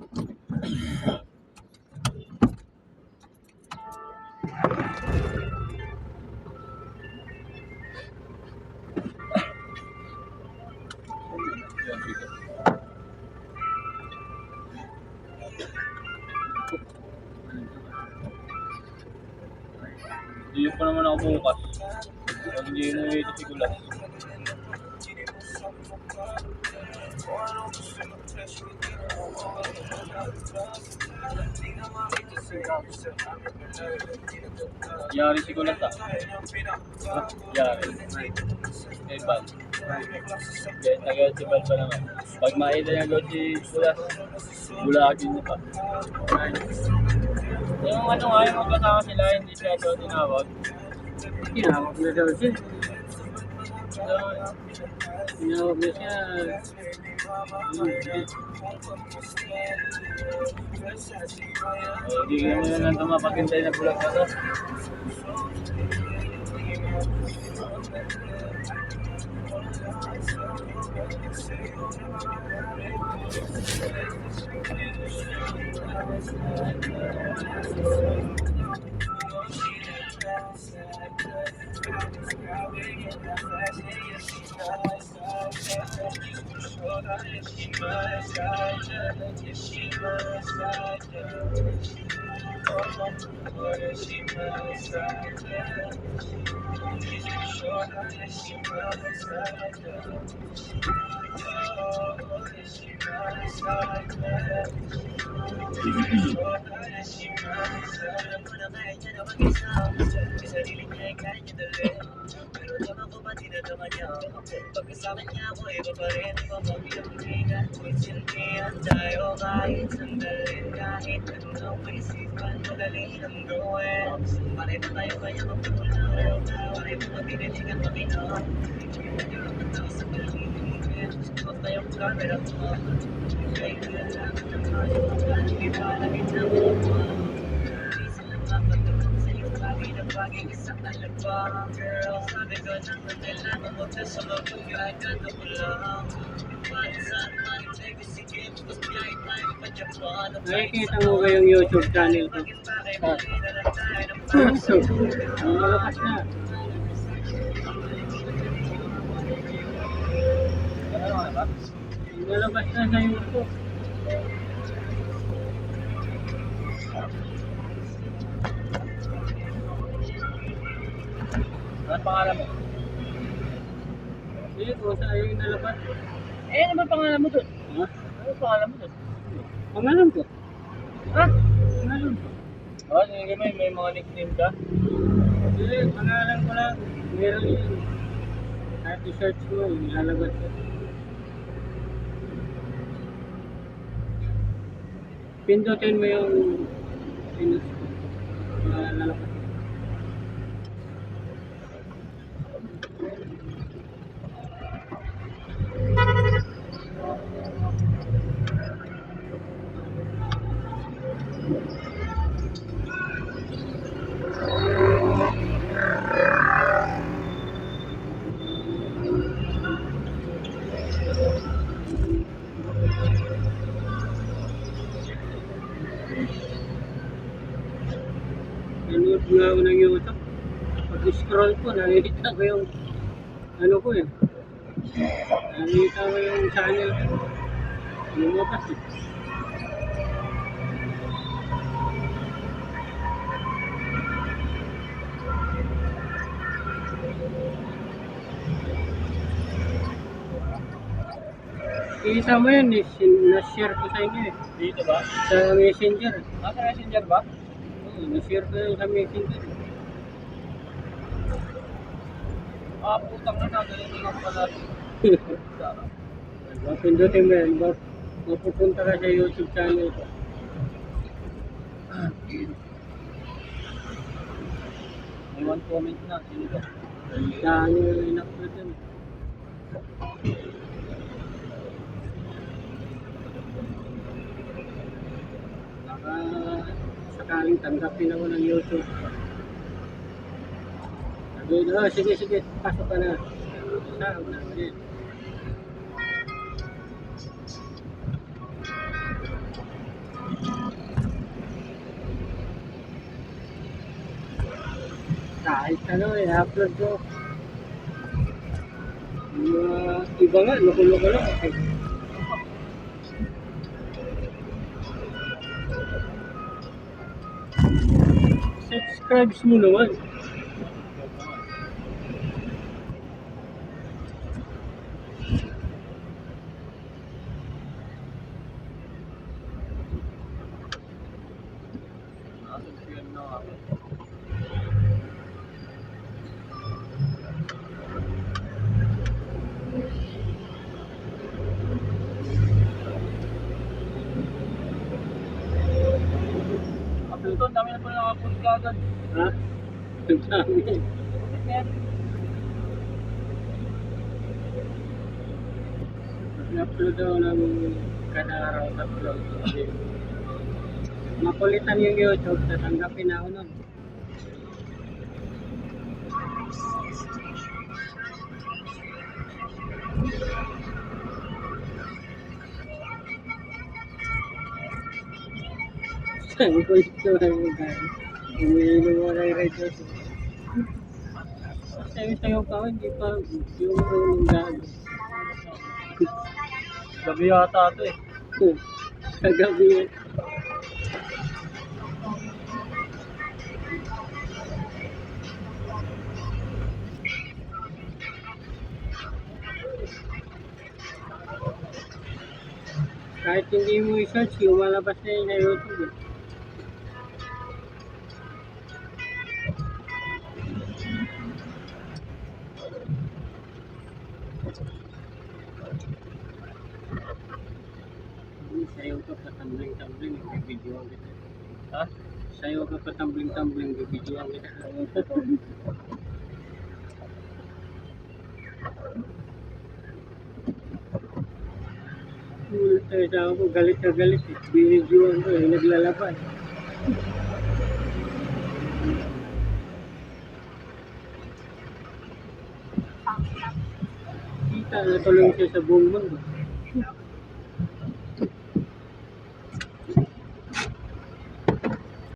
Hindi pa naman ako bukas. Pag hindi mo ito si Kulas. Yari si Kulas ah. Yari. Eh, Bal. Kaya nag-out si Bal pa naman. Pag makita niya agad si Kulas, bulagin niya pa. Yung ano nga, yung magkasama sila, hindi siya ito tinawag. Tinawag na daw siya. So, Tinawag na siya. hindi mo na lang tumapagintay na bulag na to. Pagkasama niya ako, iba pa rin ang pamamilamigan. Sintihan tayo kahit sandali, kahit anong maisipan, madali ang gawin. Pareho tayo kaya magpapulaw, pareho mabibigyan Panginoon. Hindi mo tayo sa paligid, huwag tayong camera mo. Kaya kailangan ng tayo, hindi pa naging naman mo. Hindi sila mapagdamag sa iyong bagay na bagay isang talaga. Girl, sabi ko naman kailangan mo na sa mabugay ka na mo lang. Saan man tayo sige, mas biyay tayo pa Japan. Nakikita mo ba yung YouTube channel ko? So, ang malakas na. Lalabas na sa YouTube. Ano pangalan mo? Hindi ko sa yung nalabas. Eh, ano ba pangalan mo doon? Ha? Ano pangalan mo doon? Pangalan ko. Ha? Pangalan ko. Oh, sige may mga nickname ka? Hindi, pangalan ko lang. Meron yun. Kahit i-search mo, ilalabas ko. Pindutin mo yung pinus ko. Lalabas. Nanood nga ako ng YouTube. Pag-scroll ko, nakikita ko yung ano ko eh. Nakikita ko yung channel ko. Lumabas eh. Kita mo yun eh. Na-share ko sa inyo eh. Dito ba? Sa Messenger. Nasa Messenger ba? Oo, na-share ko yun sa Messenger. Ah, putang na nagaling ako pala. Pindutin mo yan. Mapupunta ka sa YouTube channel ko. May one comment na. Sino ba? Daan yung in-upload yun. Baka sakaling tanggapin ako ng YouTube. Sabi ko, oh, sige, pasok ka na. Saan na ulit. Kahit ano, i-upload ko. Iba nga, loko-loko lang. Okay. Subscribes mo naman. Nakasubscribe na ako. Upload to, ang dami na pala naka-upload ka agad. Ha? Ang dami. Nag-upload ako ng kada araw upload. Makulitan yung YouTube, tatanggapin na ako nun. Ang kulit ko lang yung gano'n. Umiinom mo ng Red Horse. Sayo-sayo pa ako, hindi pa yung gano'n. Gabi yata ito eh. Sa gabi yan. Kahit hindi mo i-search, lumalabas na yun sa YouTube. Eh. Sayo ka pa tumbling-tumbling, bibidyoan kita. Ha? Sayo ka pa tumbling-tumbling, bibidyoan kita. Sa ako, galit na galit eh. Binidyoan ko eh, naglalabas. Kita na tuloy siya sa buong mundo.